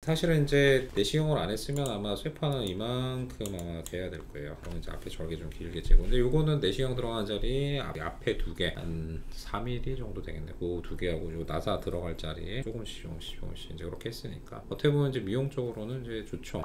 사실은 이제 내시경을 안 했으면 아마 쇠파는 이만큼 아마 돼야 될 거예요. 그럼 이제 앞에 절개 좀 길게 재고. 근데 요거는 내시경 들어가는 자리 앞에 두 개, 한 3mm 정도 되겠네. 그 두 개하고 요 나사 들어갈 자리에 조금씩 이제 그렇게 했으니까 어떻게 보면 이제 미용적으로는 이제 좋죠.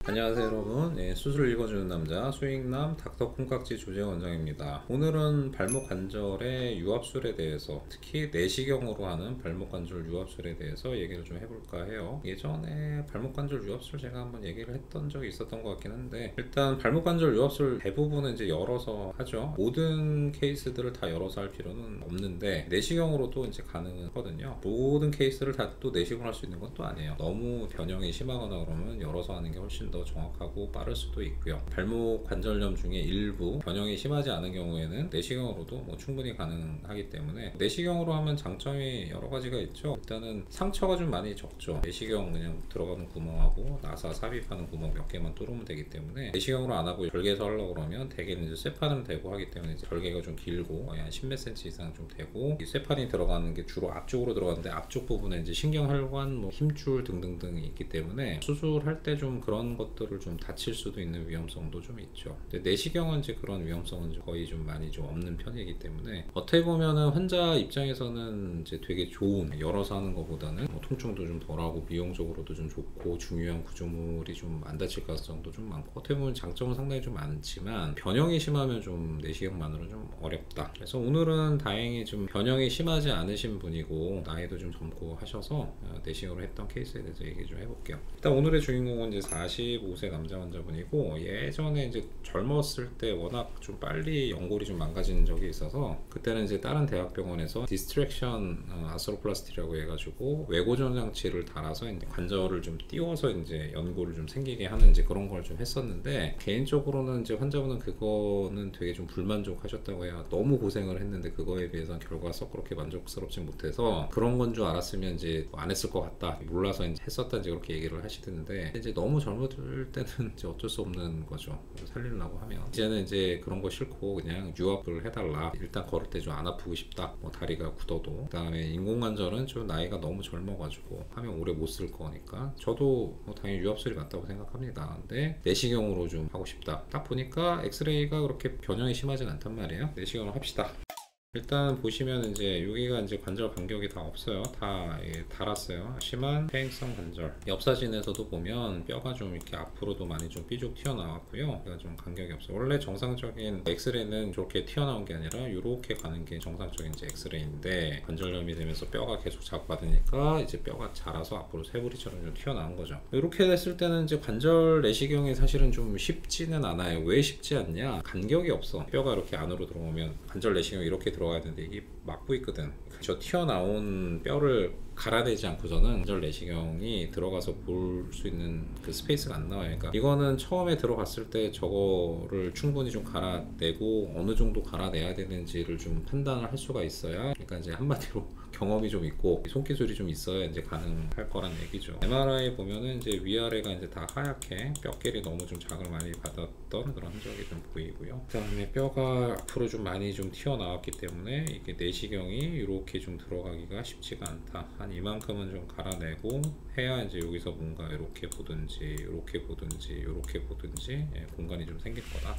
안녕하세요 여러분. 수술을 읽어주는 남자 수익남 닥터 콩깍지 조재 원장입니다. 오늘은 발목 관절의 유압술에 대해서, 특히 내시경으로 하는 발목 관절 유압술에 대해서 얘기를 좀 해볼까 해요. 예전에 발목 관절 유압술 제가 한번 얘기를 했던 적이 있었던 것 같긴 한데, 일단 발목 관절 유압술 대부분은 이제 열어서 하죠. 모든 케이스들을 다 열어서 할 필요는 없는데 내시경으로도 이제 가능하거든요. 모든 케이스를 다 또 내시경을 할 수 있는 건 또 아니에요. 너무 변형이 심하거나 그러면 열어서 하는 게 훨씬 더 정확하고 빠를 수도 있고요. 발목 관절염 중에 일부 변형이 심하지 않은 경우에는 내시경으로도 충분히 가능하기 때문에, 내시경으로 하면 장점이 여러 가지가 있죠. 일단은 상처가 좀 많이 적죠. 내시경 그냥 들어가는 구멍하고 나사 삽입하는 구멍 몇 개만 뚫으면 되기 때문에, 내시경으로 안 하고 절개해서 하려고 그러면 대개는 이제 쇠판을 대고 하기 때문에 이제 절개가 좀 길고 거의 한 10몇 cm 이상 좀 되고, 이 쇠판이 들어가는 게 주로 앞쪽으로 들어가는데 앞쪽 부분에 이제 신경혈관, 힘줄 등등등이 있기 때문에 수술할 때 좀 그런 것들을 좀 다칠 수도 있는 위험성도 좀 있죠. 근데 내시경은 이제 그런 위험성은 거의 좀 많이 좀 없는 편이기 때문에, 어떻게 보면은 환자 입장에서는 이제 되게 좋은, 열어서 하는 것보다는 통증도 좀 덜하고 미용적으로도 좀 좋고 중요한 구조물이 좀 안 다칠 가능성도 좀 많고, 어떻게 보면 장점은 상당히 좀 많지만 변형이 심하면 좀 내시경만으로는 좀 어렵다. 그래서 오늘은 다행히 좀 변형이 심하지 않으신 분이고 나이도 좀 젊고 하셔서 내시경으로 했던 케이스에 대해서 얘기 좀 해볼게요. 일단 오늘의 주인공은 이제 45세 남자 환자분이고, 예전에 이제 젊었을 때 워낙 좀 빨리 연골이 좀 망가진 적이 있어서, 그때는 이제 다른 대학병원에서 디스트랙션 아스로플라스티라고 해가지고 외고전 장치를 달아서 이제 관절을 좀 띄워서 이제 연골을 좀 생기게 하는 이제 그런 걸 좀 했었는데, 개인적으로는 이제 환자분은 그거는 되게 좀 불만족하셨다고 해요. 너무 고생을 했는데 그거에 비해서 결과가 썩 그렇게 만족스럽지 못해서, 그런 건 줄 알았으면 이제 안 했을 것 같다, 몰라서 이제 했었다는지 그렇게 얘기를 하시던데, 이제 너무 젊을 때는 이제 어쩔 수 없는 거죠. 살리려고 하면. 이제는 이제 그런 거 싫고 그냥 유압을 해달라, 일단 걸을 때 좀 안 아프고 싶다, 다리가 굳어도. 그 다음에 인공관절은 좀 나이가 너무 젊어가지고 하면 오래 못 쓸 거니까 저도 당연히 유압술이 맞다고 생각합니다. 근데 내시경으로 좀 하고 싶다, 딱 보니까 엑스레이가 그렇게 변형이 심하진 않단 말이에요. 내시경으로 합시다. 일단 보시면 이제 여기가 이제 관절 간격이 다 없어요. 다 달았어요. 심한 퇴행성 관절. 옆 사진에서도 보면 뼈가 좀 이렇게 앞으로도 많이 좀 삐죽 튀어나왔고요. 뼈가 좀 간격이 없어요. 원래 정상적인 엑스레이는 저렇게 튀어나온 게 아니라 이렇게 가는 게 정상적인 이제 엑스레이인데, 관절염이 되면서 뼈가 계속 자극받으니까 이제 뼈가 자라서 앞으로 새부리처럼 좀 튀어나온 거죠. 이렇게 됐을 때는 이제 관절 내시경이 사실은 좀 쉽지는 않아요. 왜 쉽지 않냐? 간격이 없어. 뼈가 이렇게 안으로 들어오면 관절 내시경이 이렇게 들어가야 되는데 이게 막고 있거든. 저 튀어나온 뼈를 갈아내지 않고서는 관절 내시경이 들어가서 볼 수 있는 그 스페이스가 안 나와요. 그러니까 이거는 처음에 들어갔을 때 저거를 충분히 좀 갈아내고 어느 정도 갈아내야 되는지를 좀 판단을 할 수가 있어야, 그러니까 이제 한마디로 경험이 좀 있고 손기술이 좀 있어야 이제 가능할 거란 얘기죠. MRI 보면은 이제 위아래가 이제 다 하얗게 뼈끼리 너무 좀 자극을 많이 받았던 그런 흔적이 좀 보이고요. 그 다음에 뼈가 앞으로 좀 많이 좀 튀어나왔기 때문에 이게 내시경이 이렇게 좀 들어가기가 쉽지가 않다. 한 이만큼은 좀 갈아내고 해야 이제 여기서 뭔가 이렇게 보든지 이렇게 보든지 이렇게 보든지 공간이 좀 생길 거다,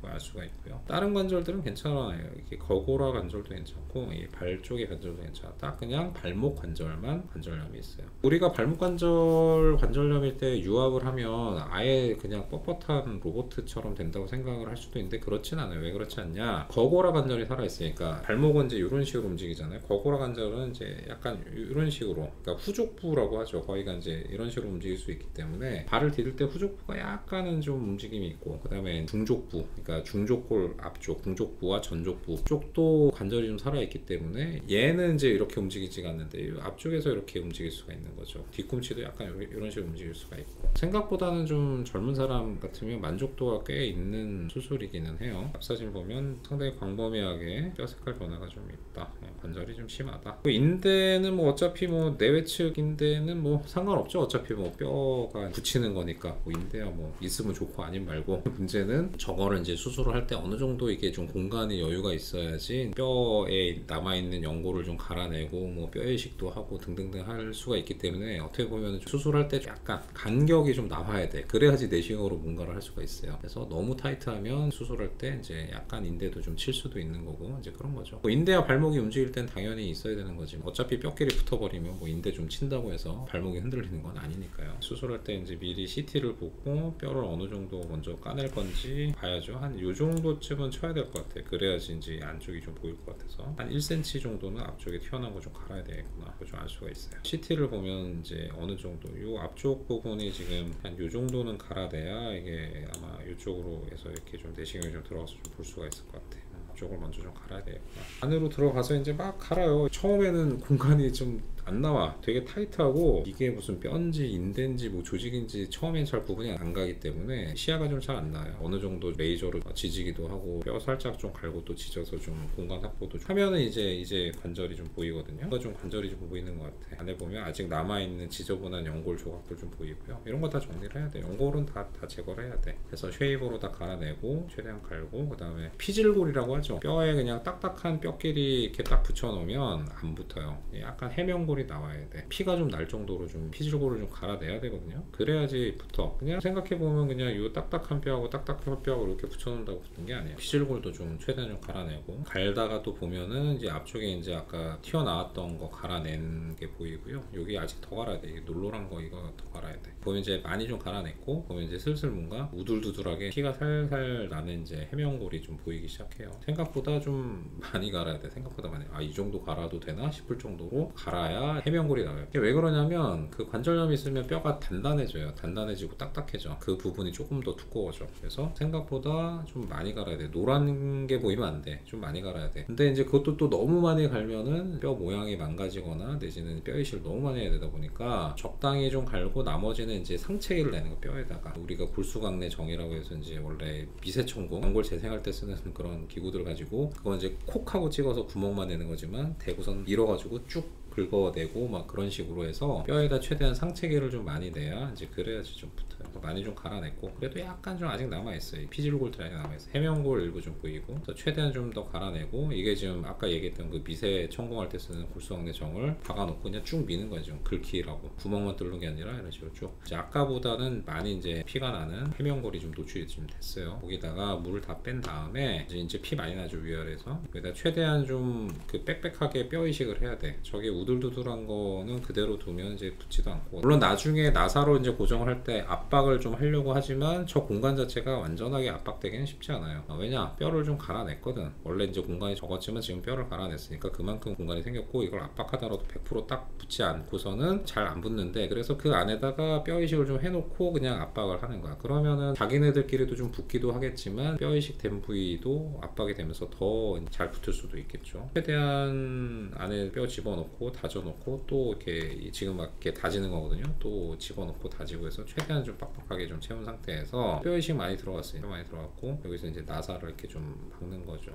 알 수가 있고요. 다른 관절들은 괜찮아요. 이게 거고라 관절도 괜찮고 이 발 쪽의 관절도 괜찮아. 딱 그냥 발목 관절만 관절염이 있어요. 우리가 발목 관절염일 때 유압을 하면 아예 그냥 뻣뻣한 로봇처럼 된다고 생각을 할 수도 있는데 그렇진 않아요. 왜 그렇지 않냐? 거고라 관절이 살아있으니까. 발목은 이제 이런 식으로 움직이잖아요. 거고라 관절은 이제 약간 이런 식으로, 그러니까 후족부라고 하죠. 거기가 이제 이런 식으로 움직일 수 있기 때문에 발을 디딜 때 후족부가 약간은 좀 움직임이 있고, 그 다음에 중족부, 그러니까 중족골 앞쪽, 중족부와 전족부 쪽도 관절이 좀 살아있기 때문에 얘는 이제 이렇게 움직이지가 않는데 앞쪽에서 이렇게 움직일 수가 있는 거죠. 뒤꿈치도 약간 이런 식으로 움직일 수가 있고, 생각보다는 좀 젊은 사람 같으면 만족도가 꽤 있는 수술이기는 해요. 앞 사진 보면 상당히 광범위하게 뼈 색깔 변화가 좀 있다. 관절이 좀 심하다. 인대는 어차피 내외측 인대는 상관없죠. 어차피 뼈가 붙이는 거니까 인대야 있으면 좋고 아니면 말고, 문제는 저거를 이제 수술을 할 때 어느 정도 이게 좀 공간이 여유가 있어야지 뼈에 남아있는 연골을 좀 갈아내고 뭐 뼈이식도 하고 등등등 할 수가 있기 때문에 어떻게 보면 수술할 때 약간 간격이 좀 나와야 돼. 그래야지 내시경으로 뭔가를 할 수가 있어요. 그래서 너무 타이트하면 수술할 때 이제 약간 인대도 좀 칠 수도 있는 거고 이제 그런 거죠. 뭐 인대와 발목이 움직일 땐 당연히 있어야 되는 거지. 어차피 뼈끼리 붙어버리면 뭐 인대 좀 친다고 해서 발목이 흔들리는 건 아니니까요. 수술할 때 이제 미리 CT를 보고 뼈를 어느 정도 먼저 까낼 건지 봐야죠. 한 요 정도쯤은 쳐야 될 것 같아. 그래야지 이제 안쪽이 좀 보일 것 같아서 한 1cm 정도는 앞쪽에 튀어나온 거 좀 갈아야 되겠구나. 그거 좀 알 수가 있어요. CT를 보면 이제 어느 정도 요 앞쪽 부분이 지금 한 요 정도는 갈아내야 이게 아마 이쪽으로 해서 이렇게 좀 내시경이 좀 들어가서 좀 볼 수가 있을 것 같아. 앞쪽을 먼저 좀 갈아야 되겠구나. 안으로 들어가서 이제 막 갈아요. 처음에는 공간이 좀 안 나와. 되게 타이트하고 이게 무슨 뼈인지 인대인지 뭐 조직인지 처음엔 잘 구분이 안 가기 때문에 시야가 좀 잘 안 나요. 어느 정도 레이저로 지지기도 하고 뼈 살짝 좀 갈고 또 지져서 좀 공간 확보도 좀 하면은 이제 관절이 좀 보이거든요. 좀 관절이 좀 보이는 것 같아. 안에 보면 아직 남아있는 지저분한 연골 조각들 좀 보이고요. 이런 거 다 정리를 해야 돼. 연골은 다 제거를 해야 돼. 그래서 쉐이버로 다 갈아내고 최대한 갈고 그 다음에 피질골이라고 하죠. 뼈에 그냥 딱딱한 뼈끼리 이렇게 딱 붙여놓으면 안 붙어요. 약간 해면골이 나와야 돼. 피가 좀 날 정도로 좀 피질골을 좀 갈아내야 되거든요. 그래야지 붙어. 그냥 생각해보면 그냥 요 딱딱한 뼈하고 딱딱한 뼈하고 이렇게 붙여놓는다고 붙는 게 아니에요. 피질골도 좀 최대한 좀 갈아내고 갈다가 또 보면은 이제 앞쪽에 이제 아까 튀어나왔던 거 갈아낸 게 보이고요. 여기 아직 더 갈아야 돼. 이게 놀노란 거 이거 더 갈아야 돼. 보면 이제 많이 좀 갈아냈고 보면 이제 슬슬 뭔가 우둘두둘하게 피가 살살 나는 이제 해면골이 좀 보이기 시작해요. 생각보다 좀 많이 갈아야 돼. 생각보다 많이. 이 정도 갈아도 되나 싶을 정도로 갈아야 해면골이 나와요. 왜 그러냐면 그 관절염이 있으면 뼈가 단단해져요. 단단해지고 딱딱해져. 그 부분이 조금 더 두꺼워져. 그래서 생각보다 좀 많이 갈아야 돼. 노란 게 보이면 안 돼. 좀 많이 갈아야 돼. 근데 이제 그것도 또 너무 많이 갈면은 뼈 모양이 망가지거나 내지는 뼈 이식을 너무 많이 해야 되다 보니까 적당히 좀 갈고 나머지는 이제 상체기를 내는 거 뼈에다가 우리가 골수광내 정이라고 해서 이제 원래 미세천공 연골 재생할 때 쓰는 그런 기구들 가지고 그건 이제 콕 하고 찍어서 구멍만 내는 거지만 대구선 밀어가지고 쭉 긁어내고 막 그런 식으로 해서 뼈에다 최대한 상체계를 좀 많이 내야 이제 그래야지 좀 붙어요. 많이 좀 갈아냈고 그래도 약간 좀 아직 남아있어요. 피질골들이 아직 남아있어요. 해면골 일부 좀 보이고 그래서 최대한 좀 더 갈아내고 이게 지금 아까 얘기했던 그 미세 천공할 때 쓰는 골수광내 정을 박아놓고 그냥 쭉 미는 거예요. 좀 긁기라고 구멍만 뚫는 게 아니라 이런 식으로 쭉 이제 아까보다는 많이 이제 피가 나는 해면골이 좀 노출이 좀 됐어요. 거기다가 물을 다 뺀 다음에 이제 피 많이 나죠. 위아래에서 여기다 최대한 좀 그 빽빽하게 뼈 이식을 해야 돼. 저게 우둘두둘한 거는 그대로 두면 이제 붙지도 않고 물론 나중에 나사로 이제 고정을 할 때 압박을 좀 하려고 하지만 저 공간 자체가 완전하게 압박되기는 쉽지 않아요. 왜냐 뼈를 좀 갈아냈거든. 원래 이제 공간이 적었지만 지금 뼈를 갈아냈으니까 그만큼 공간이 생겼고 이걸 압박하더라도 100% 딱 붙지 않고서는 잘 안 붙는데 그래서 그 안에다가 뼈 이식을 좀 해놓고 그냥 압박을 하는 거야. 그러면은 자기네들끼리도 좀 붙기도 하겠지만 뼈 이식된 부위도 압박이 되면서 더 잘 붙을 수도 있겠죠. 최대한 안에 뼈 집어넣고 다져놓고 또 이렇게 지금 막 이렇게 다지는 거거든요. 또 집어넣고 다지고 해서 최대한 좀 빡빡하게 좀 채운 상태에서 뼈 이식 많이 들어갔어요. 많이 들어갔고 여기서 이제 나사를 이렇게 좀 박는 거죠.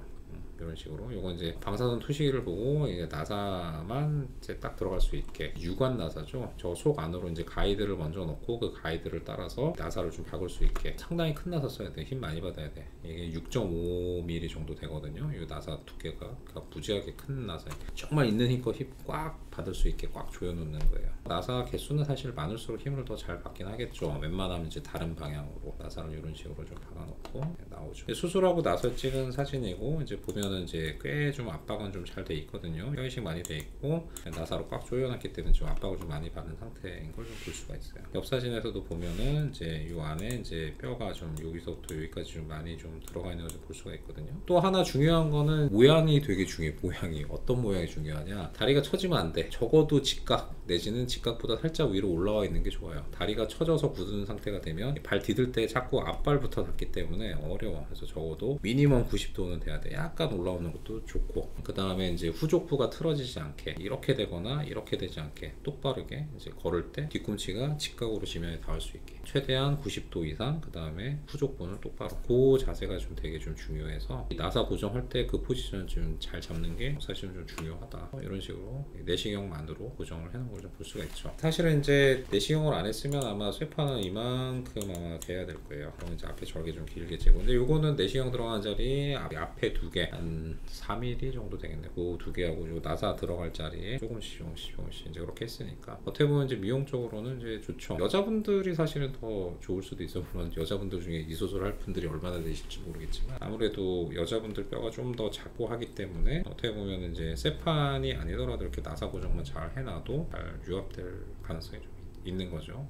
이런 식으로 요건 이제 방사선 투시기를 보고 이제 나사만 이제 딱 들어갈 수 있게 유관 나사죠. 저 속 안으로 이제 가이드를 먼저 넣고 그 가이드를 따라서 나사를 좀 박을 수 있게 상당히 큰 나사 써야 돼. 힘 많이 받아야 돼. 이게 6.5mm 정도 되거든요. 이 나사 두께가 무지하게 큰 나사. 정말 있는 힘껏 힘 꽉 받을 수 있게 꽉 조여놓는 거예요. 나사 개수는 사실 많을수록 힘을 더 잘 받긴 하겠죠. 웬만하면 이제 다른 방향으로 나사를 이런 식으로 좀 박아놓고 나오죠. 수술하고 나서 찍은 사진이고 이제 보면은 이제 꽤 좀 압박은 좀 잘 돼 있거든요. 뼈 이식 많이 돼 있고 나사로 꽉 조여놨기 때문에 좀 압박을 좀 많이 받은 상태인 걸 좀 볼 수가 있어요. 옆 사진에서도 보면은 이제 요 안에 이제 뼈가 좀 여기서부터 여기까지 좀 많이 좀 들어가 있는 걸 좀 볼 수가 있거든요. 또 하나 중요한 거는 모양이 되게 중요해. 모양이 어떤 모양이 중요하냐? 다리가 처지면 안 돼. 적어도 직각 내지는 직각보다 살짝 위로 올라와 있는 게 좋아요. 다리가 처져서 굳은 상태가 되면 발 디딜 때 자꾸 앞발부터 닿기 때문에 어려워. 그래서 적어도 미니멈 90도는 돼야 돼. 약간 올라오는 것도 좋고 그 다음에 이제 후족부가 틀어지지 않게 이렇게 되거나 이렇게 되지 않게 똑바르게 이제 걸을 때 뒤꿈치가 직각으로 지면에 닿을 수 있게 최대한 90도 이상 그 다음에 후족부는 똑바로 그 자세가 좀 되게 좀 중요해서 나사 고정할 때 그 포지션을 좀 잘 잡는 게 사실은 좀 중요하다. 이런 식으로 내시경만으로 고정을 해놓은 걸 좀 볼 수가 있죠. 사실은 이제 내시경을 안 했으면 아마 쇠파는 이만큼 아마 돼야 될 거예요. 그럼 이제 앞에 절개 좀 길게 재고, 근데 요거는 내시경 들어가는 자리 앞에 2개 한 3mm 정도 되겠네. 그 2개하고 요 나사 들어갈 자리에 조금씩 이제 그렇게 했으니까 어떻게 보면 이제 미용적으로는 이제 좋죠. 여자분들이 사실은 더 좋을 수도 있어. 물론 여자분들 중에 이 수술 할 분들이 얼마나 되실지 모르겠지만 아무래도 여자분들 뼈가 좀 더 작고 하기 때문에 어떻게 보면 이제 쇠판이 아니더라도 이렇게 나사 고정만 잘 해놔도 잘 유압될 가능성이 좀 있는 거죠.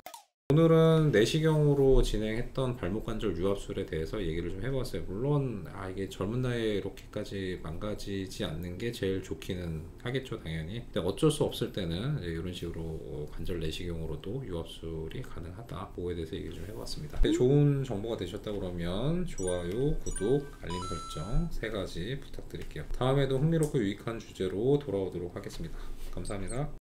오늘은 내시경으로 진행했던 발목 관절 유압술에 대해서 얘기를 좀 해봤어요. 물론 이게 젊은 나이에 이렇게까지 망가지지 않는 게 제일 좋기는 하겠죠, 당연히. 근데 어쩔 수 없을 때는 이제 이런 식으로 관절 내시경으로도 유압술이 가능하다. 그거에 대해서 얘기를 좀 해봤습니다. 좋은 정보가 되셨다 그러면 좋아요, 구독, 알림 설정 3가지 부탁드릴게요. 다음에도 흥미롭고 유익한 주제로 돌아오도록 하겠습니다. 감사합니다.